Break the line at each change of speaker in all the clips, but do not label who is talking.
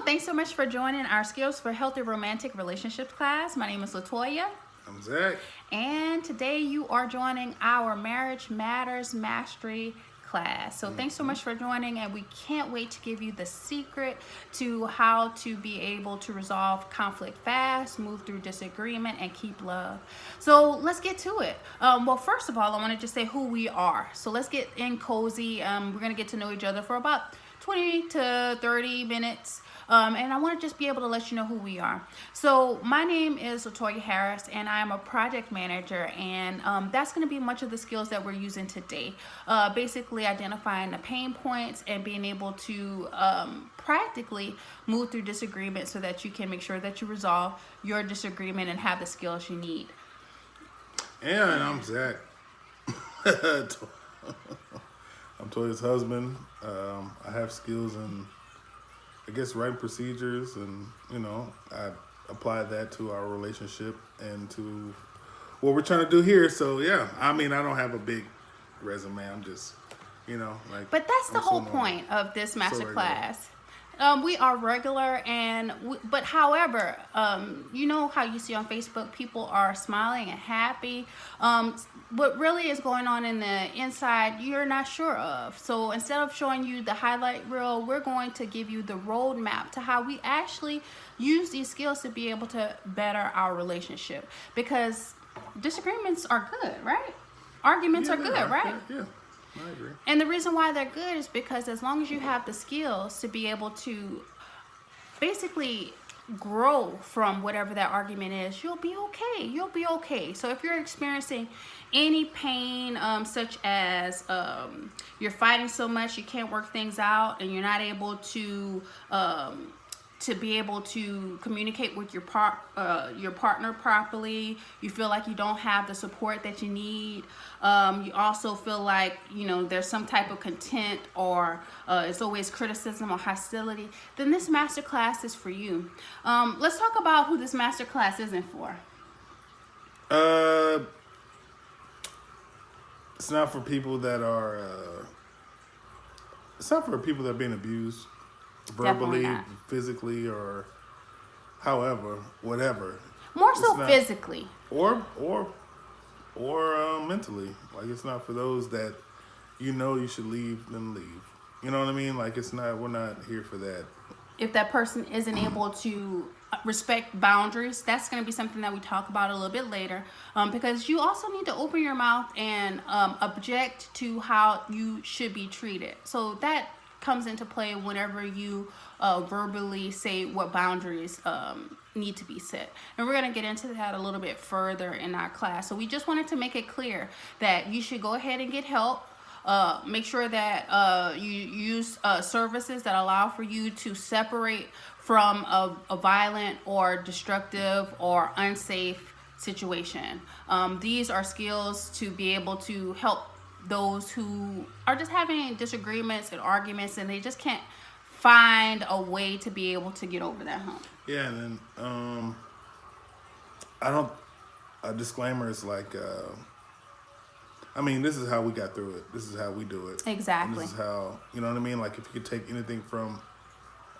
Thanks so much for joining our Skills for Healthy Romantic Relationships class. My name is Latoya.
I'm Zach.
And today you are joining our Marriage Matters Mastery class. So thanks so much for joining, and we can't wait to give you the secret to how to be able to resolve conflict fast, move through disagreement, and keep love. So let's get to it. Well, first of all, I want to just say who we are. So let's get in cozy. We're going to get to know each other for about 20 to 30 minutes. And I want to just be able to let you know who we are. So my name is Latoya Harris, and I am a project manager, and that's going to be much of the skills that we're using today. Basically identifying the pain points and being able to practically move through disagreement so that you can make sure that you resolve your disagreement and have the skills you need.
And I'm Zach. I'm Toya's husband. I have skills in, I guess, writing procedures, and I apply that to our relationship and to what we're trying to do here. So yeah, I mean, I don't have a big resume. I'm just, like.
But that's the
I'm
whole
so
point of this master
regular.
class. We are regular, but however, you know how you see on Facebook, people are smiling and happy. What really is going on in the inside, you're not sure of. So instead of showing you the highlight reel, we're going to give you the roadmap to how we actually use these skills to be able to better our relationship. Because disagreements are good, right? Arguments are good, right?
Yeah. I agree.
And the reason why they're good is because as long as you have the skills to be able to basically grow from whatever that argument is, you'll be okay. You'll be okay. So if you're experiencing any pain, such as you're fighting so much you can't work things out, and you're not able to be able to communicate with your partner properly, you feel like you don't have the support that you need. You also feel like there's some type of contempt, or it's always criticism or hostility. Then this master class is for you. Let's talk about who this master class isn't for.
It's not for people that are. It's not for people that are being abused. Verbally, physically, or however, whatever.
More so physically.
Or mentally. Like, it's not for those that you should leave, then leave. You know what I mean? Like, it's not. We're not here for that.
If that person isn't able to respect boundaries, that's going to be something that we talk about a little bit later. Because you also need to open your mouth and object to how you should be treated. So that comes into play whenever you verbally say what boundaries need to be set. And we're going to get into that a little bit further in our class. So we just wanted to make it clear that you should go ahead and get help. Make sure that you use services that allow for you to separate from a violent or destructive or unsafe situation. These are skills to be able to help those who are just having disagreements and arguments, and they just can't find a way to be able to get over that hump.
Yeah, and then a disclaimer is like, I mean, this is how we got through it. This is how we do it.
Exactly.
And this is how, you know what I mean? Like, if you could take anything from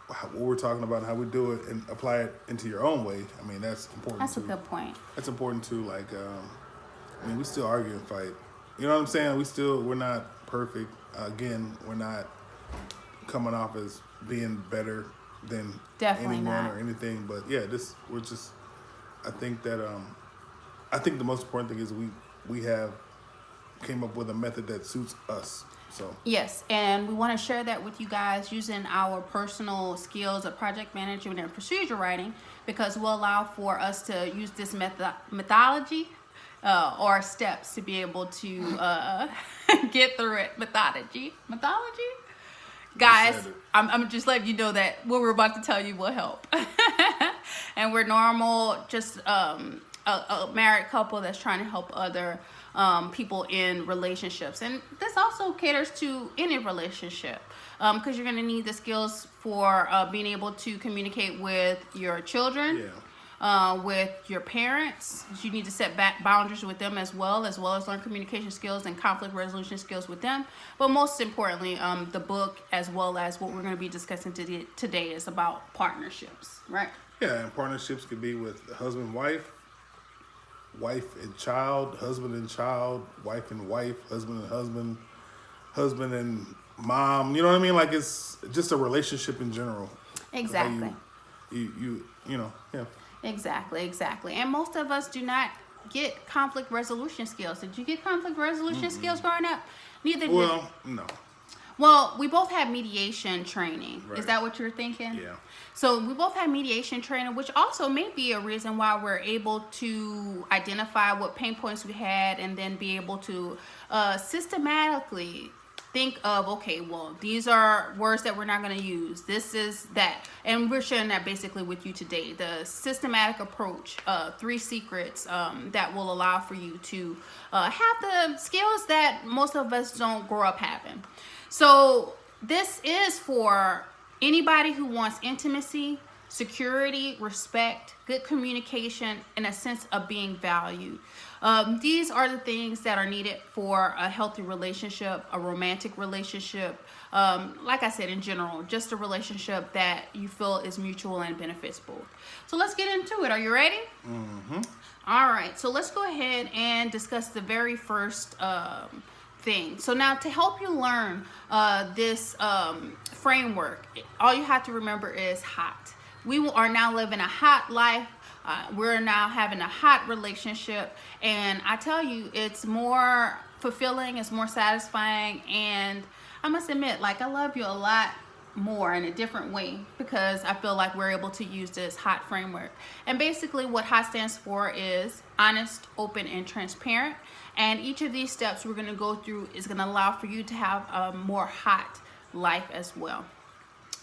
what we're talking about, how we do it, and apply it into your own way, I mean, that's important.
That's a good point.
That's important too. Like, I mean, we still argue and fight. You know what I'm saying? We're not perfect. Again, we're not coming off as being better than anyone or anything. But yeah, I think the most important thing is we have came up with a method that suits us. So
yes, and we want to share that with you guys using our personal skills of project management and procedure writing, because we'll allow for us to use this methodology or steps to be able to get through it. Methodology, guys. I'm just letting you know that what we're about to tell you will help. And we're normal, just a married couple that's trying to help other people in relationships, and this also caters to any relationship, because you're going to need the skills for being able to communicate with your children. with your parents. You need to set back boundaries with them as well as learn communication skills and conflict resolution skills with them. But most importantly, the book, as well as what we're going to be discussing today, is about partnerships, right?
Yeah, and partnerships could be with husband and wife, wife and child, husband and child, wife and wife, husband and husband, husband and mom. You know what I mean? Like, it's just a relationship in general.
Exactly.
You know, yeah.
Exactly. And most of us do not get conflict resolution skills. Did you get conflict resolution skills growing up? Neither did.
Well, no.
Well, we both had mediation training.
Right.
Is that what you're thinking?
Yeah.
So we both had mediation training, which also may be a reason why we're able to identify what pain points we had and then be able to systematically think of, okay, well, these are words that we're not going to use. This is that. And we're sharing that basically with you today. The systematic approach, 3 secrets that will allow for you to have the skills that most of us don't grow up having. So this is for anybody who wants intimacy, security, respect, good communication, and a sense of being valued. These are the things that are needed for a healthy relationship, a romantic relationship. Like I said, in general, just a relationship that you feel is mutual and benefits both. So let's get into it. Are you ready?
Mm-hmm.
All right. So let's go ahead and discuss the very first thing. So now, to help you learn this framework, all you have to remember is hot. We are now living a hot life. We're now having a hot relationship, and I tell you, it's more fulfilling, it's more satisfying, and I must admit, like, I love you a lot more in a different way because I feel like we're able to use this HOT framework. And basically what HOT stands for is honest, open, and transparent. And each of these steps we're going to go through is going to allow for you to have a more hot life as well.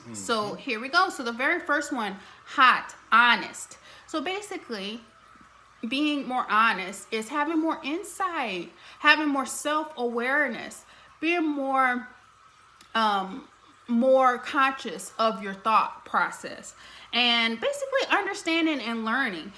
Mm-hmm. So here we go. So the very first one, HOT, honest. So basically, being more honest is having more insight, having more self-awareness, being more conscious of your thought process, and basically understanding and learning.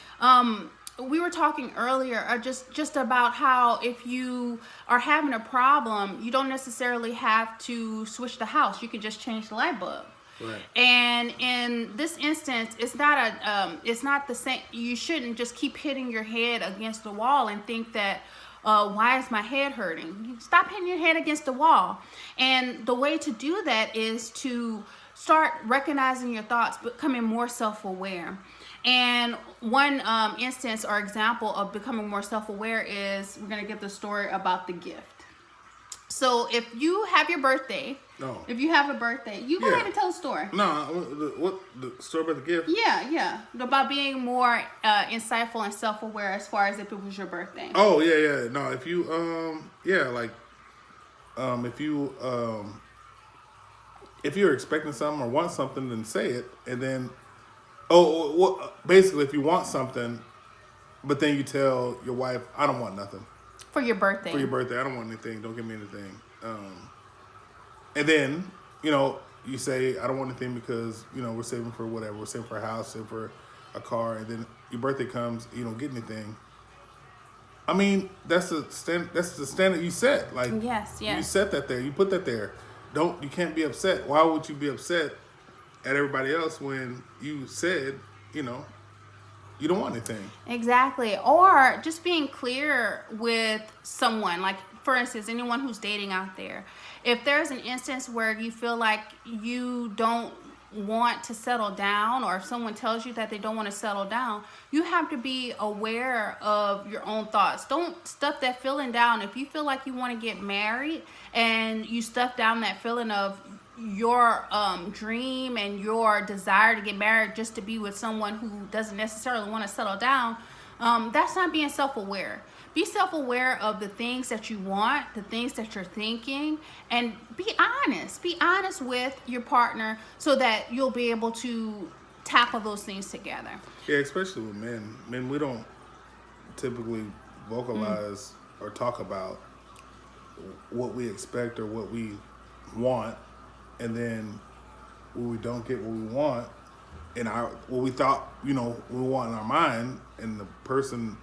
We were talking earlier just about how if you are having a problem, you don't necessarily have to switch the house. You can just change the light bulb.
Right.
And in this instance, it's not the same. You shouldn't just keep hitting your head against the wall and think that, why is my head hurting? You stop hitting your head against the wall. And the way to do that is to start recognizing your thoughts, becoming more self-aware. And one instance or example of becoming more self-aware is, we're going to give the story about the gift. So if you have your birthday, if you have a birthday, you go ahead and tell the story.
No, what the story about the gift?
Yeah, about being more insightful and self-aware as far as if it was your birthday.
Oh yeah. No, if you if you're expecting something or want something, then say it, and then basically if you want something, but then you tell your wife, I don't want nothing.
For your birthday,
I don't want anything. Don't give me anything. And then, you say, I don't want anything because, we're saving for whatever. We're saving for a house, saving for a car. And then your birthday comes, you don't get anything. I mean, that's the standard you set. Like,
yes.
You set that there. You put that there. You can't be upset. Why would you be upset at everybody else when you said, you don't want anything?
Exactly. Or just being clear with someone. Like, for instance, anyone who's dating out there. If there's an instance where you feel like you don't want to settle down, or if someone tells you that they don't want to settle down, you have to be aware of your own thoughts. Don't stuff that feeling down. If you feel like you want to get married and you stuff down that feeling of your dream and your desire to get married just to be with someone who doesn't necessarily want to settle down, that's not being self-aware. Be self-aware of the things that you want, the things that you're thinking, and be honest. Be honest with your partner so that you'll be able to tackle those things together.
Yeah, especially with men. Men, we don't typically vocalize or talk about what we expect or what we want. And then when we don't get what we want, in our what we thought, we want in our mind, and the person,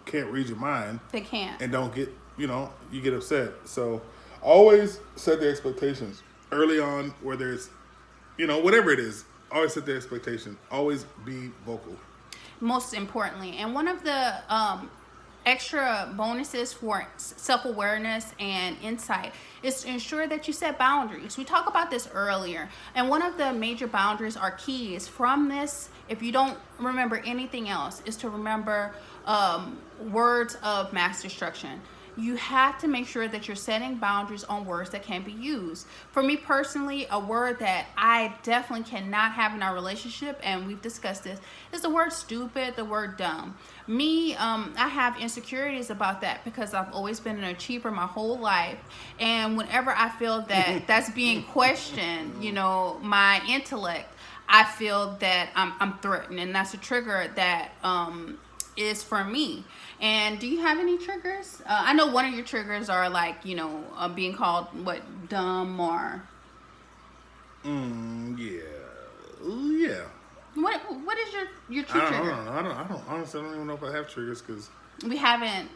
can't read your mind.
They can't.
And don't get, you get upset. So always set the expectations early on, whether it's, whatever it is. Always set the expectation. Always be vocal.
Most importantly, and one of the extra bonuses for self-awareness and insight is to ensure that you set boundaries. We talked about this earlier, and one of the major boundaries or keys from this, if you don't remember anything else, is to remember words of mass destruction. You have to make sure that you're setting boundaries on words that can be used. For me personally, a word that I definitely cannot have in our relationship, and we've discussed this, is the word stupid, the word dumb. Me, I have insecurities about that because I've always been an achiever my whole life. And whenever I feel that that's being questioned, my intellect, I feel that I'm threatened. And that's a trigger that is for me. And do you have any triggers? I know one of your triggers are like, being called dumb or.
Yeah.
What is your trigger?
I don't honestly, I don't even know if I have triggers because
we haven't.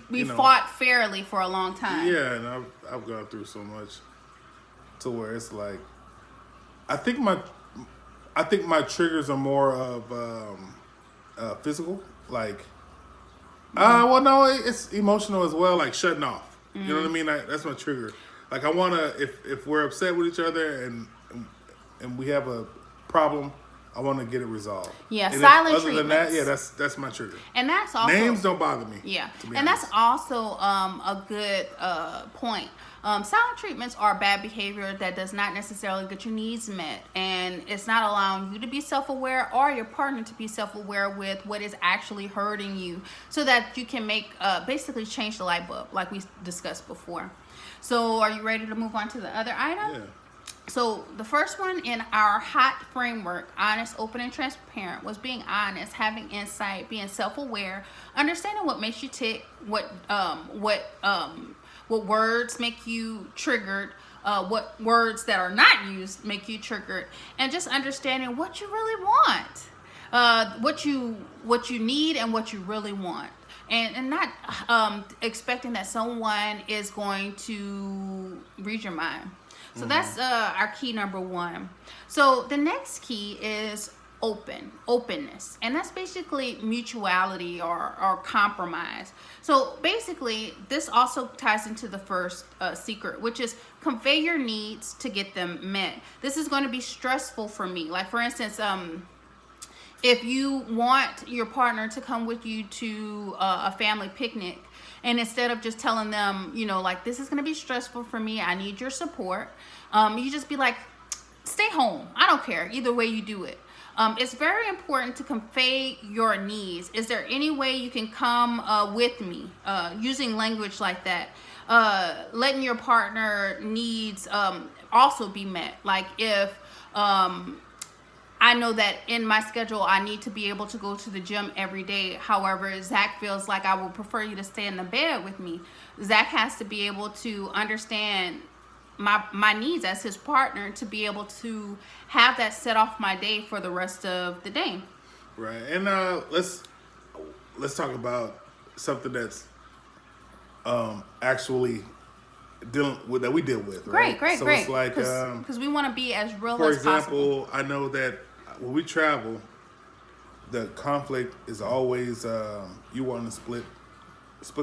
We
and
fought fairly for a long time.
Yeah, and I've gone through so much to where it's like, I think my triggers are more of physical. Like, well, no, it's emotional as well. Like shutting off. You know what I mean? That's my trigger. Like I wanna, if we're upset with each other and we have a problem, I want to get it resolved.
Yeah,
and
silent
other than that, that's my trigger.
And that's also
names don't bother me.
Yeah, and
honest.
that's also a good point. Silent treatments are bad behavior that does not necessarily get your needs met, and it's not allowing you to be self-aware or your partner to be self-aware with what is actually hurting you, so that you can make basically change the light bulb, like we discussed before. So, are you ready to move on to the other item?
Yeah.
So the first one in our HOT framework, honest, open, and transparent, was being honest, having insight, being self-aware, understanding what makes you tick, what words make you triggered, what words that are not used make you triggered, and just understanding what you really want, what you need and what you really want. And not expecting that someone is going to read your mind. So that's our key number one. So the next key is openness. And that's basically mutuality or compromise. So basically, this also ties into the first secret, which is convey your needs to get them met. This is going to be stressful for me. Like, for instance, if you want your partner to come with you to a family picnic, and instead of just telling them, like, this is going to be stressful for me, I need your support, you just be like, stay home. I don't care. Either way you do it. It's very important to convey your needs. Is there any way you can come with me? Using language like that. Letting your partner needs also be met. Like if I know that in my schedule, I need to be able to go to the gym every day. However, Zach feels like I would prefer you to stay in the bed with me. Zach has to be able to understand my needs as his partner to be able to have that set off my day for the rest of the day.
Right. And let's talk about something that's actually dealing with, that we deal with. Right?
Great.
It's like
because we want to be as real
for
as
example,
possible.
I know that when we travel, the conflict is always you want to split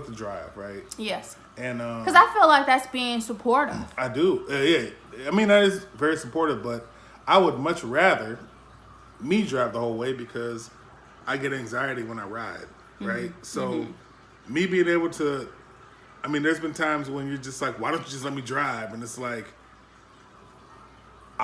the drive, right?
Yes.
And
because I feel like that's being supportive.
I do. Yeah. I mean, that is very supportive, but I would much rather me drive the whole way because I get anxiety when I ride, right? So me being able to, I mean, there's been times when you're just like, why don't you just let me drive? And it's like,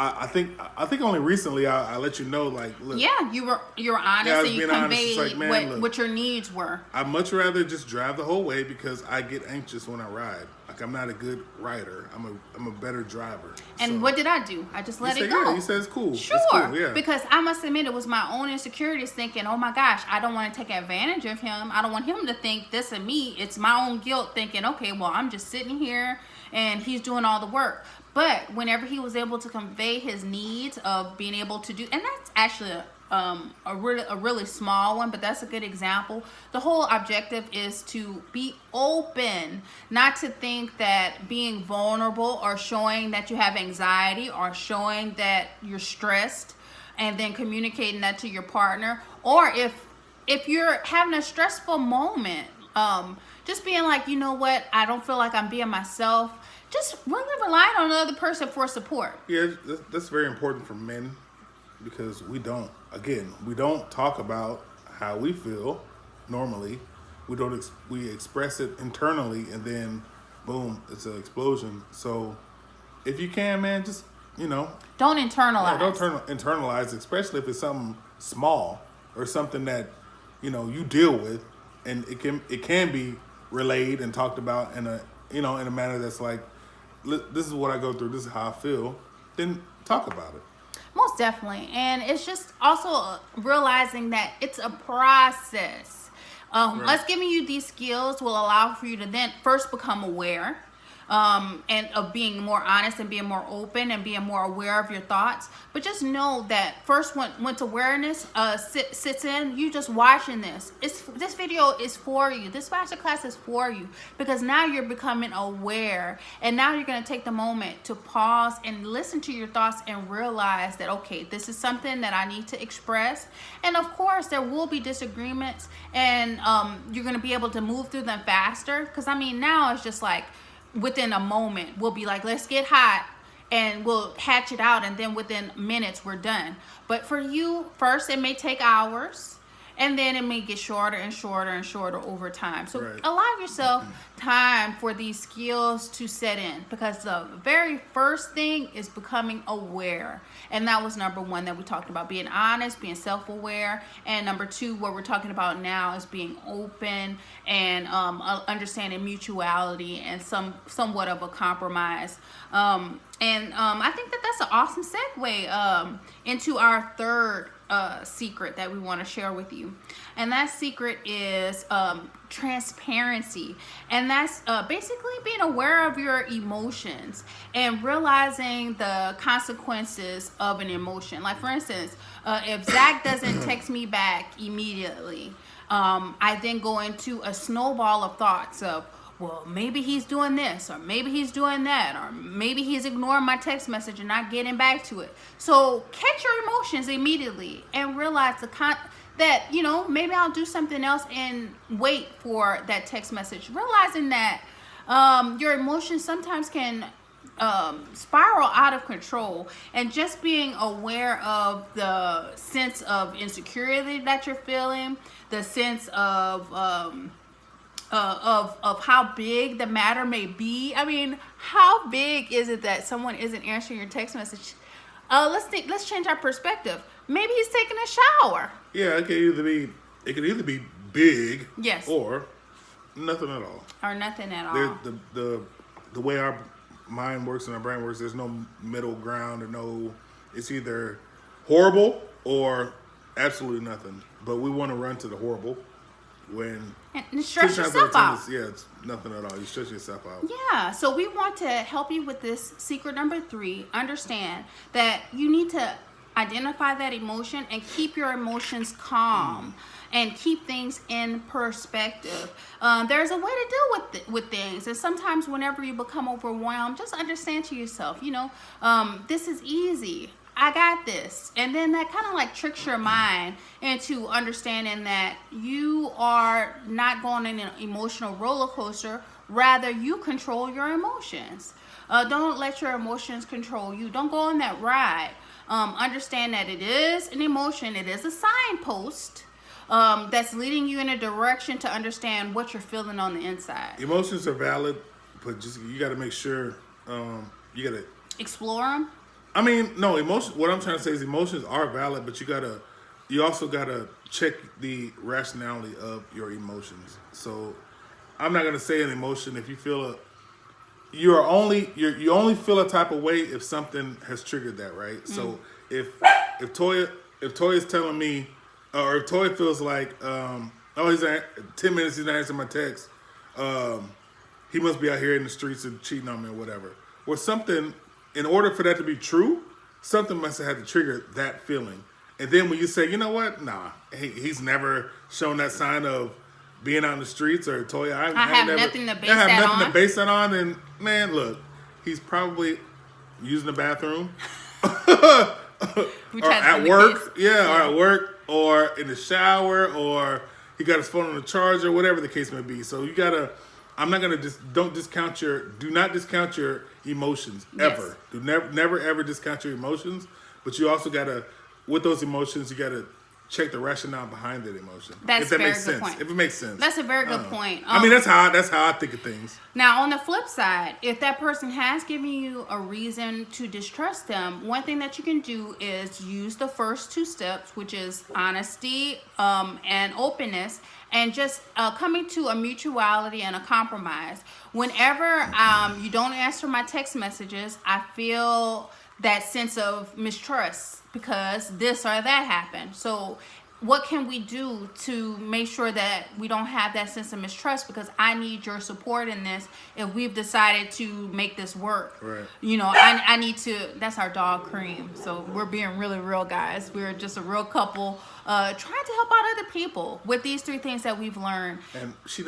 I think only recently I let you know, like, look.
Yeah, you were honest and you conveyed
like, man,
what your needs were.
I'd much rather just drive the whole way because I get anxious when I ride. Like, I'm not a good rider. I'm a better driver.
And
so,
what did I do? I just let it
said,
go.
Yeah, you said it's cool.
Sure.
It's cool, yeah.
Because I must admit it was my own insecurities thinking, oh my gosh, I don't want to take advantage of him. I don't want him to think this of me. It's my own guilt thinking, okay, well, I'm just sitting here and he's doing all the work. But whenever he was able to convey his needs of being able to do, and that's actually a really small one, but that's a good example. The whole objective is to be open, not to think that being vulnerable or showing that you have anxiety or showing that you're stressed and then communicating that to your partner, or if you're having a stressful moment, just being like, you know what, I don't feel like I'm being myself. Just really relying on another person for support.
Yeah, that's very important for men because we don't talk about how we feel normally. We express it internally and then boom, it's an explosion. So if you can, man, just,
don't internalize.
Internalize, especially if it's something small or something that, you deal with, and it can be relayed and talked about in a manner that's like, this is what I go through, this is how I feel, then talk about it.
Most definitely. And it's just also realizing that it's a process.
Right.
Us giving you these skills will allow for you to then first become aware, and of being more honest and being more open and being more aware of your thoughts. But just know that first, once awareness sits in, you just watching this. This video is for you. This masterclass is for you because now you're becoming aware, and now you're going to take the moment to pause and listen to your thoughts and realize that, okay, this is something that I need to express. And of course, there will be disagreements, and you're going to be able to move through them faster. Because now it's just like, within a moment we'll be like, let's get hot, and we'll hatch it out, and then within minutes we're done. But for you, first it may take hours, and then it may get shorter and shorter and shorter over time. So
right.
Allow yourself time for these skills to set in, because the very first thing is becoming aware. And that was number one that we talked about, being honest, being self-aware. And number two, what we're talking about now is being open and understanding mutuality and somewhat of a compromise. I think that's an awesome segue into our third secret that we want to share with you. And that secret is transparency. And that's basically being aware of your emotions and realizing the consequences of an emotion. Like, for instance, if Zach doesn't text me back immediately, I then go into a snowball of thoughts of, well, maybe he's doing this, or maybe he's doing that, or maybe he's ignoring my text message and not getting back to it. So catch your emotions immediately and realize that, maybe I'll do something else and wait for that text message. Realizing that your emotions sometimes can spiral out of control, and just being aware of the sense of insecurity that you're feeling, the sense of how big the matter may be. How big is it that someone isn't answering your text message? Let's change our perspective. Maybe he's taking a shower.
Yeah, it could either be big,
yes,
or nothing at all.
Or nothing at all.
The way our mind works and our brain works, there's no middle ground, or it's either horrible or absolutely nothing. But we want to run to the horrible when
and stress yourself out.
Yeah, it's nothing at all. You stress yourself out.
Yeah, so we want to help you with this secret number 3. Understand that you need to identify that emotion and keep your emotions calm and keep things in perspective. There's a way to deal with things, and sometimes whenever you become overwhelmed, just understand to yourself, this is easy. I got this. And then that kind of like tricks your mind into understanding that you are not going in an emotional roller coaster. Rather, you control your emotions. Don't let your emotions control you. Don't go on that ride. Understand that it is an emotion. It is a signpost that's leading you in a direction to understand what you're feeling on the inside.
Emotions are valid, but you got to make sure you got to
explore them.
No, emotion. What I'm trying to say is emotions are valid, but you also gotta check the rationality of your emotions. So I'm not gonna say an emotion if you feel you only feel a type of way if something has triggered that, right? So if Toya is telling me, or if Toya feels like, he's 10 minutes he's not answering my text, he must be out here in the streets and cheating on me or whatever, or something in order for that to be true, something must have had to trigger that feeling. And then when you say, you know what, nah, he's never shown that sign of being out in the streets or told you I
have
never,
nothing to base
I have
that
nothing
on.
to base that on. Then man, look, he's probably using the bathroom,
Which
or
has
at
been the
work,
case.
or at work, or in the shower, or he got his phone on the charger, whatever the case may be. So you gotta. I'm not gonna do not discount your emotions ever.
Yes.
Do never ever discount your emotions. But you also gotta, with those emotions, you gotta check the rationale behind that emotion.
That's
if that
very
makes
good
sense.
point.
If it makes sense.
That's a very good point.
I mean, that's how I think of things.
Now, on the flip side, if that person has given you a reason to distrust them, one thing that you can do is use the first two steps, which is honesty and openness, and just coming to a mutuality and a compromise. Whenever you don't answer my text messages, I feel that sense of mistrust because this or that happened. So what can we do to make sure that we don't have that sense of mistrust? Because I need your support in this if we've decided to make this work.
Right.
You know, I need to, that's our dog Cream. So we're being really real, guys. We're just a real couple trying to help out other people with these three things that we've learned.
And she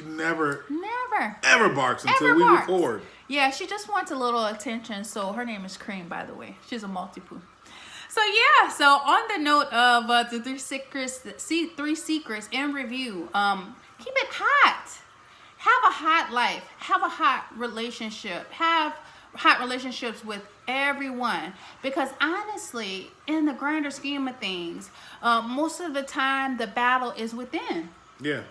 never
Ever
barks until
Ever
we
barks.
record.
Yeah, she just wants a little attention. So her name is Cream, by the way. She's a multi-poo. So yeah, so on the note of the three secrets in review, keep it hot. Have a hot life. Have a hot relationship. Have hot relationships with everyone. Because honestly, in the grander scheme of things, most of the time the battle is within.
Yeah.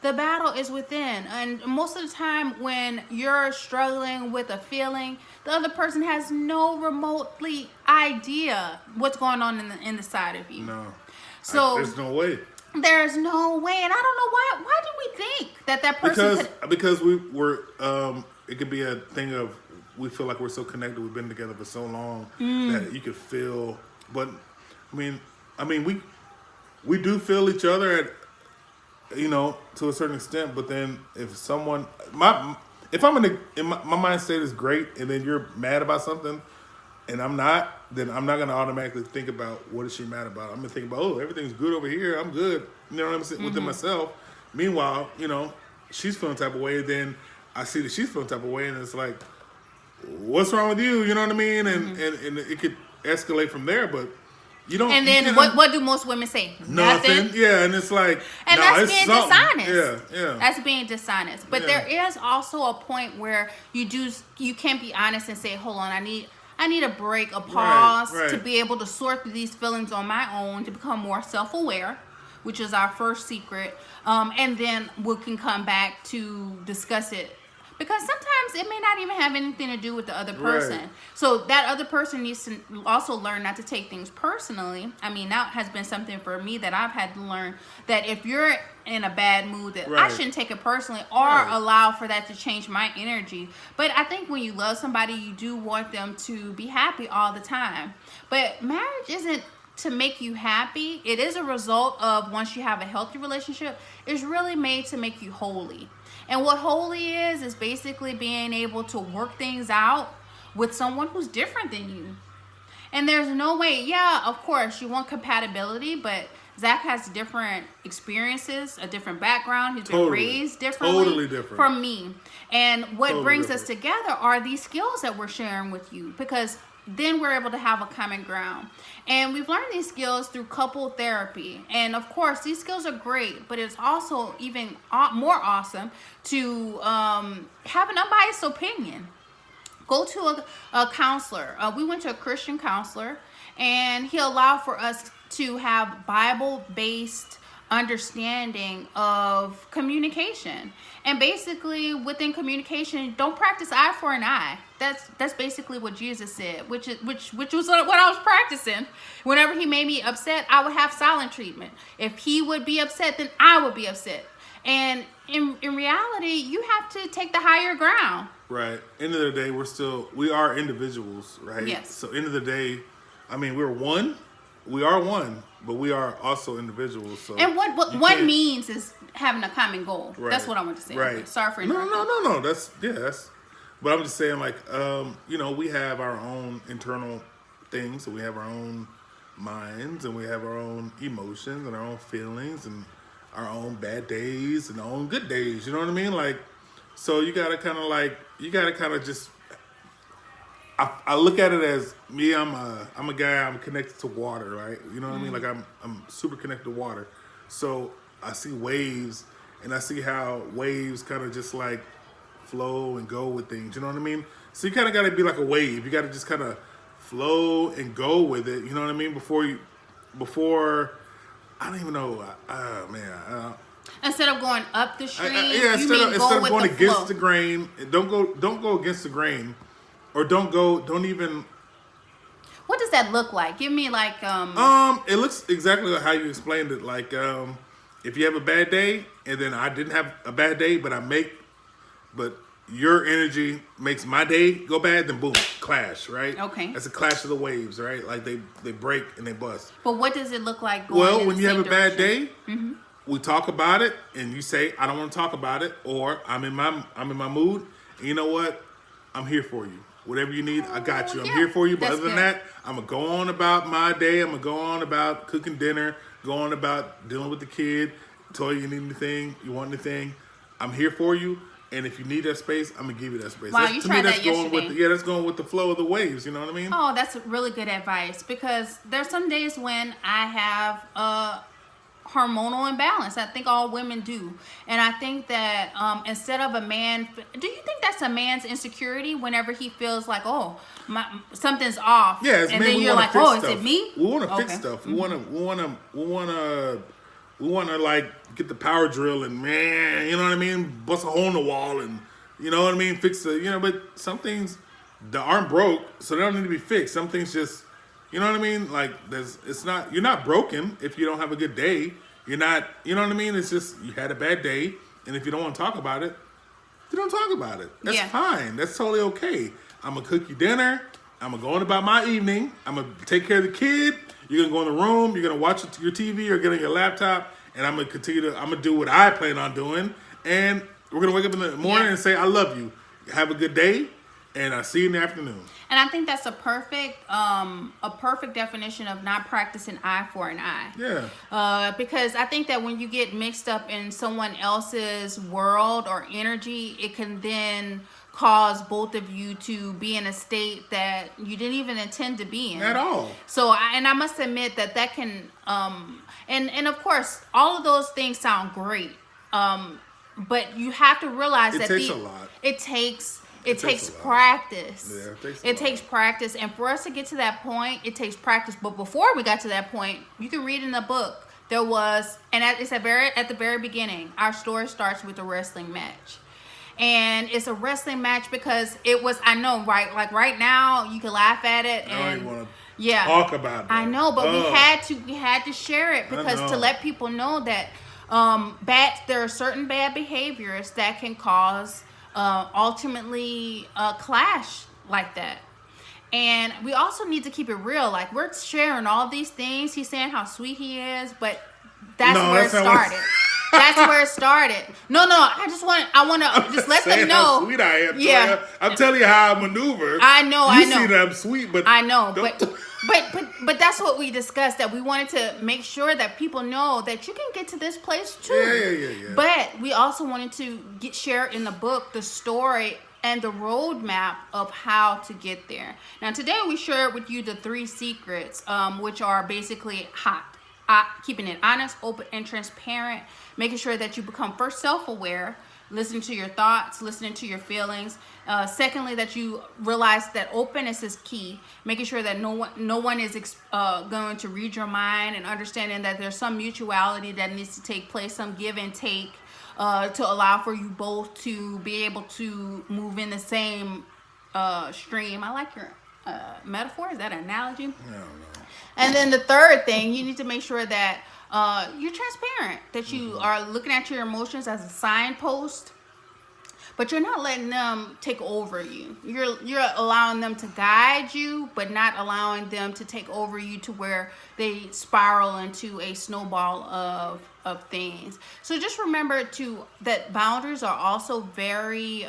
The battle is within. And most of the time when you're struggling with a feeling, the other person has no remotely idea what's going on in the side of you.
No.
So
there's no way.
There's no way. And I don't know why. Why do we think that person
Because we were, it could be a thing of, we feel like we're so connected, we've been together for so long that you could feel, but I mean, we do feel each other at, to a certain extent, but then if someone, if I'm in my mind state is great, and then you're mad about something, and I'm not, then I'm not going to automatically think about what is she mad about. I'm going to think about, oh, everything's good over here. I'm good. You know what I'm saying? Within myself. Meanwhile, she's feeling type of way. Then I see that she's feeling type of way, and it's like, what's wrong with you? You know what I mean? And it could escalate from there, but you don't.
And then what do most women say?
Nothing. Yeah, and it's like,
and that's being
something.
dishonest.
Yeah.
That's being dishonest. But there is also a point where you can't be honest and say, hold on, I need a break, a pause to be able to sort through these feelings on my own, to become more self-aware, which is our first secret. And then we can come back to discuss it. Because sometimes it may not even have anything to do with the other person.
Right.
So that other person needs to also learn not to take things personally. I mean, that has been something for me that I've had to learn, that if you're in a bad mood, that I shouldn't take it personally or allow for that to change my energy. But I think when you love somebody, you do want them to be happy all the time. But marriage isn't to make you happy. It is a result of, once you have a healthy relationship, it's really made to make you holy. And what holy is basically being able to work things out with someone who's different than you. And there's no way, of course, you want compatibility, but Zach has different experiences, a different background. He's been raised differently from me. And what brings us together are these skills that we're sharing with you, because then we're able to have a common ground. And we've learned these skills through couple therapy. And of course, these skills are great, but it's also even more awesome to have an unbiased opinion. Go to a counselor. We went to a Christian counselor, and he allowed for us to have Bible-based understanding of communication. And basically, within communication, don't practice eye for an eye. That's basically what Jesus said, which was what I was practicing. Whenever he made me upset, I would have silent treatment. If he would be upset, then I would be upset. And in reality, you have to take the higher ground.
Right. End of the day, we are individuals, right?
Yes.
So end of the day, I mean, we're one. We are one, but we are also individuals. So
and what one means is having a common goal.
Right.
That's what I want to say.
Right.
Sorry for interrupting.
No. That's But I'm just saying, like, we have our own internal things, and we have our own minds, and we have our own emotions and our own feelings and our own bad days and our own good days. You know what I mean? Like, so you gotta kind of just. I look at it as me. I'm a guy. I'm connected to water, right? You know what I mean? Like I'm super connected to water. So I see waves, and I see how waves kind of just like flow and go with things. You know what I mean? So you kind of got to be like a wave. You got to just kind of flow and go with it. You know what I mean? Before I don't even know. Man.
Instead of going up the stream,
instead of going against
flow.
the grain, don't go against the grain, or don't even.
What does that look like? Give me like
It looks exactly like how you explained it. Like if you have a bad day, and then I didn't have a bad day, but your energy makes my day go bad, then boom, clash, right?
Okay.
That's a clash of the waves, right? Like they break and they bust.
But what does it look like going in
when
the
you
same
have a bad
direction?
day, we talk about it, and you say, I don't want to talk about it, or I'm in my mood, and you know what? I'm here for you. Whatever you need, I got you. I'm here for you. But
That's
other than that, I'm going to go on about my day. I'm going to go on about cooking dinner, go on about dealing with the kid, tell you need anything, you want anything. I'm here for you. And if you need that space, I'm going to give you that space.
Wow, you tried that yesterday.
That's going with the flow of the waves. You know what I mean?
Oh, that's really good advice, because there's some days when I have a hormonal imbalance. I think all women do. And I think that instead of a man, do you think that's a man's insecurity whenever he feels like, oh, something's off?
Yeah,
and then you're like, oh,
stuff.
Is it me?
We want to fix stuff. We want to like get the power drill and, man, you know what I mean? Bust a hole in the wall and, you know what I mean? Fix the, but some things that aren't broke, so they don't need to be fixed. Some things just, you know what I mean? Like you're not broken if you don't have a good day. You're not, you know what I mean? It's just, you had a bad day. And if you don't want to talk about it, you don't talk about it. That's fine. That's totally okay. I'm going to cook you dinner. I'm going to go on about my evening. I'm going to take care of the kid. You're going to go in the room. You're going to watch your TV or get on your laptop. And I'm going to do what I plan on doing. And we're going to wake up in the morning and say, I love you. Have a good day. And I'll see you in the afternoon.
And I think that's a perfect definition of not practicing eye for an eye.
Yeah.
Because I think that when you get mixed up in someone else's world or energy, it can then cause both of you to be in a state that you didn't even intend to be in.
At all.
So, I must admit that can, and of course, all of those things sound great. But you have to realize that
it takes a lot.
It takes practice.
Yeah,
it takes practice. And for us to get to that point, it takes practice. But before we got to that point, you can read in the book, there was, and it's at the very beginning, our story starts with a wrestling match. And it's a wrestling match because it was, I know, right? Like right now, you can laugh at it.
I don't even want to talk about it.
I know, but we had to share it because to let people know that there are certain bad behaviors that can cause ultimately a clash like that. And we also need to keep it real. Like, we're sharing all these things. He's saying how sweet he is, but that's where it started. That's where it started. No, I want to just let them know
how sweet I am. Yeah, I'm telling you how I maneuver.
I know.
You see that I'm sweet, but
I know, but that's what we discussed. That we wanted to make sure that people know that you can get to this place too.
Yeah.
But we also wanted to share in the book the story and the roadmap of how to get there. Now, today we shared with you the 3 secrets, which are basically keeping it honest, open, and transparent, making sure that you become first self-aware, listening to your thoughts, listening to your feelings. Secondly, that you realize that openness is key, making sure that no one is going to read your mind, and understanding that there's some mutuality that needs to take place, some give and take, to allow for you both to be able to move in the same stream. I like your metaphor. Is that an analogy?
I don't know.
And then the third thing, you need to make sure that you're transparent, that you are looking at your emotions as a signpost, but you're not letting them take over you. You're allowing them to guide you, but not allowing them to take over you to where they spiral into a snowball of things. So just remember that boundaries are also very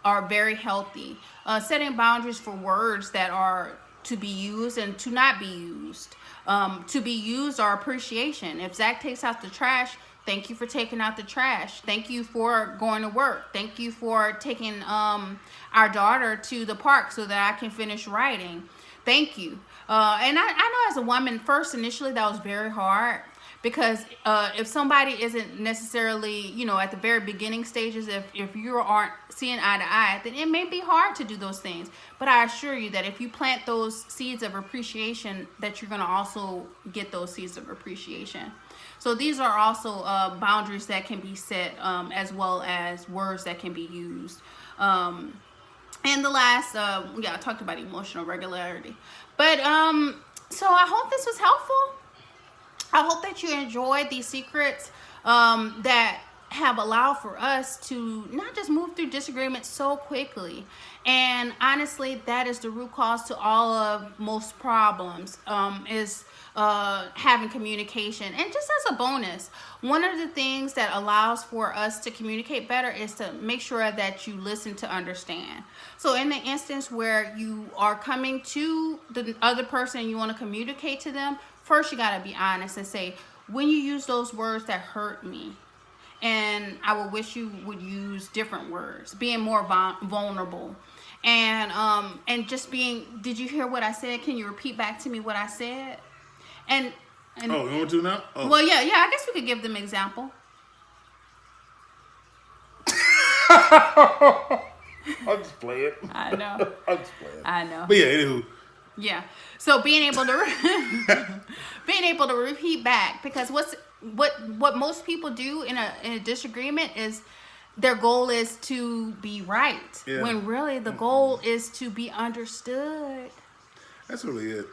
are very healthy. Setting boundaries for words that are to be used and to not be used. To be used are appreciation. If Zach takes out the trash, thank you for taking out the trash. Thank you for going to work. Thank you for taking our daughter to the park so that I can finish writing. Thank you. And I know as a woman, first initially that was very hard because if somebody isn't necessarily, at the very beginning stages, if you aren't seeing eye to eye, then it may be hard to do those things. But I assure you that if you plant those seeds of appreciation, that you're going to also get those seeds of appreciation. So these are also boundaries that can be set, as well as words that can be used. And the last, I talked about emotional regularity. But so I hope this was helpful. I hope that you enjoyed these secrets that have allowed for us to not just move through disagreements so quickly. And honestly, that is the root cause to all of most problems, is having communication. And just as a bonus, one of the things that allows for us to communicate better is to make sure that you listen to understand. So in the instance where you are coming to the other person and you want to communicate to them, first you got to be honest and say, when you use those words that hurt me, and I would wish you would use different words, being more vulnerable. And just being, did you hear what I said? Can you repeat back to me what I said? And
you want to now? Oh.
Well, yeah, I guess we could give them an example.
I'll just play it.
I know.
I'll just play it.
I know.
But yeah, anywho.
Yeah. So being able to repeat back, because what most people do in a disagreement is their goal is to be right, when really the goal is to be understood.
That's really it.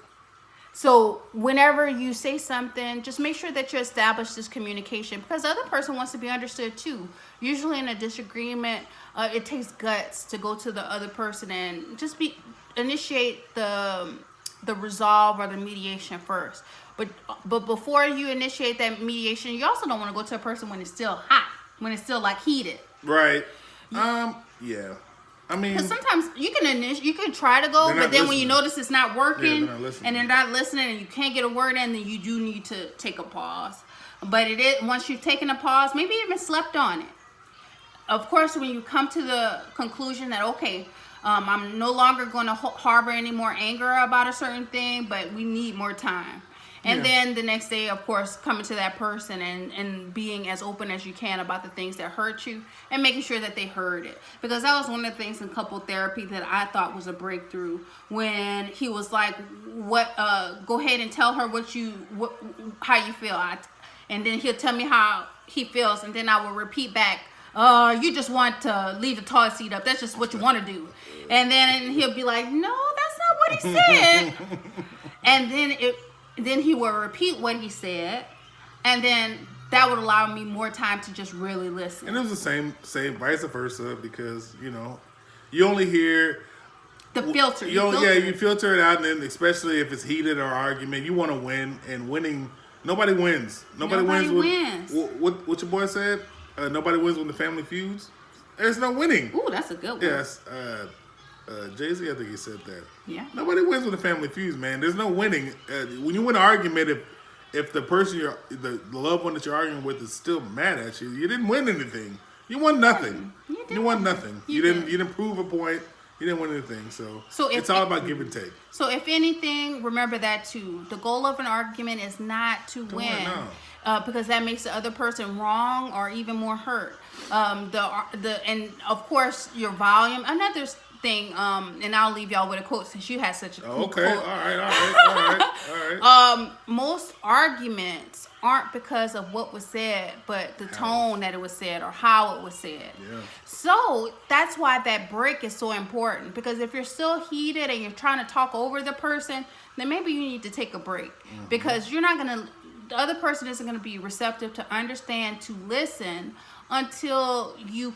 So whenever you say something, just make sure that you establish this communication, because the other person wants to be understood too. Usually in a disagreement, it takes guts to go to the other person and just initiate the resolve or the mediation first. But before you initiate that mediation, you also don't want to go to a person when it's still hot, when it's still like heated.
Right. Yeah. I mean,
because sometimes you can try to go, but then when you notice it's not working, and they're not listening, and you can't get a word in, then you do need to take a pause. But it is, once you've taken a pause, maybe even slept on it. Of course, when you come to the conclusion that, okay, I'm no longer going to harbor any more anger about a certain thing, but we need more time. And then the next day, of course, coming to that person and being as open as you can about the things that hurt you and making sure that they heard it. Because that was one of the things in couple therapy that I thought was a breakthrough, when he was like, go ahead and tell her how you feel. And then he'll tell me how he feels, and then I will repeat back, you just want to leave the toilet seat up. That's just what you want to do. And then he'll be like, no, that's not what he said. And then he will repeat what he said, and then that would allow me more time to just really listen.
And it was the same vice versa, because you only hear
the filter.
You filter it out, and then especially if it's heated or argument, you want to win, and winning, nobody wins. Nobody wins. What your boy said? Nobody wins when the family feuds. There's no winning.
Ooh, that's a good one.
Yes. Jay-Z, I think he said that.
Yeah.
Nobody wins when the family feuds, man. There's no winning. When you win an argument, if the person the loved one that you're arguing with is still mad at you, you didn't win anything. You won nothing. You won nothing. You didn't prove a point. You didn't win anything. So it's all about give and take.
So if anything, remember that too. The goal of an argument is not to win. No. Because that makes the other person wrong or even more hurt. And of course your volume. Another thing, and I'll leave y'all with a quote since you had such a cool quote.
All right.
Most arguments aren't because of what was said, but the tone that it was said or how it was said. Yeah. So that's why that break is so important, because if you're still heated and you're trying to talk over the person, then maybe you need to take a break, because the other person isn't going to be receptive to understand, to listen, until you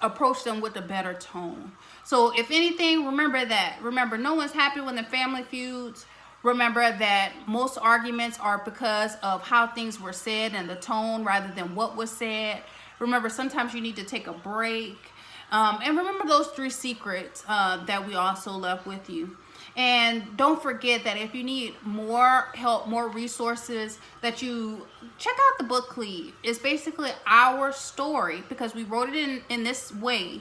approach them with a better tone. So if anything, remember no one's happy when the family feuds. Remember that most arguments are because of how things were said and the tone rather than what was said. Remember, sometimes you need to take a break. And remember those 3 secrets that we also left with you. And don't forget that if you need more help, more resources, that you check out the book Cleave. It's basically our story because we wrote it in this way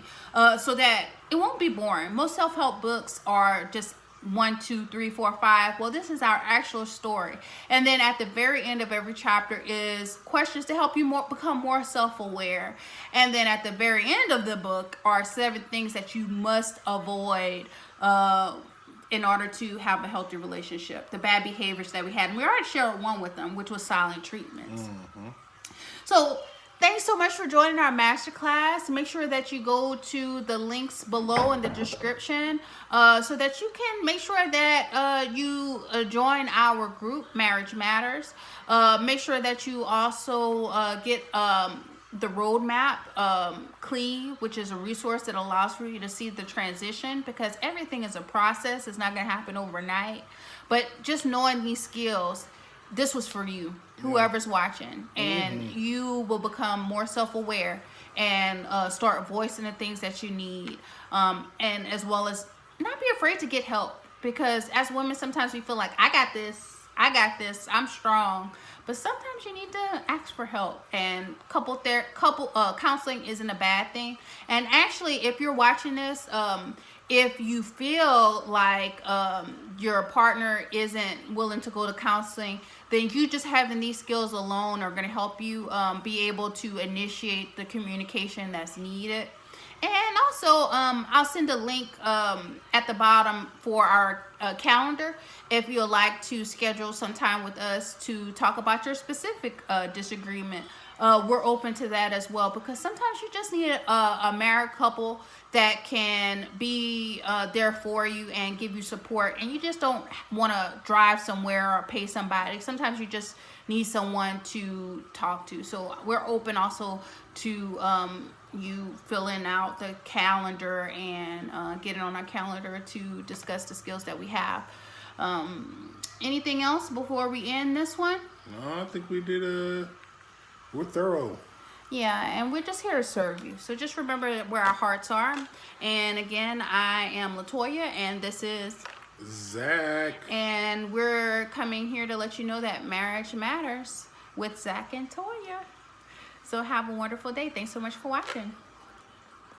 so that it won't be boring. Most self-help books are just 1, 2, 3, 4, 5. Well, this is our actual story. And then at the very end of every chapter is questions to help you become more self-aware. And then at the very end of the book are 7 things that you must avoid in order to have a healthy relationship. The bad behaviors that we had. And we already shared one with them, which was silent treatments. Mm-hmm. So thanks so much for joining our masterclass. Make sure that you go to the links below in the description so that you can make sure that you join our group, Marriage Matters. Make sure that you also get the roadmap, Cleave, which is a resource that allows for you to see the transition, because everything is a process. It's not going to happen overnight. But just knowing these skills, this was for you, whoever's watching, and you will become more self-aware and start voicing the things that you need, and as well as not be afraid to get help, because as women sometimes we feel like I got this, I'm strong, but sometimes you need to ask for help. And couple counseling isn't a bad thing. And actually, if you're watching this, if you feel like your partner isn't willing to go to counseling, then you just having these skills alone are going to help you be able to initiate the communication that's needed. And also, I'll send a link at the bottom for our calendar if you'd like to schedule some time with us to talk about your specific disagreement. We're open to that as well, because sometimes you just need a married couple that can be there for you and give you support, and you just don't want to drive somewhere or pay somebody. Sometimes you just need someone to talk to. So we're open also to you filling out the calendar and getting on our calendar to discuss the skills that we have. Anything else before we end this one?
No, I think we did we're thorough.
Yeah, and we're just here to serve you. So just remember where our hearts are. And again, I am Latoya, and this is
Zach.
And we're coming here to let you know that marriage matters with Zach and Toya. So have a wonderful day. Thanks so much for watching.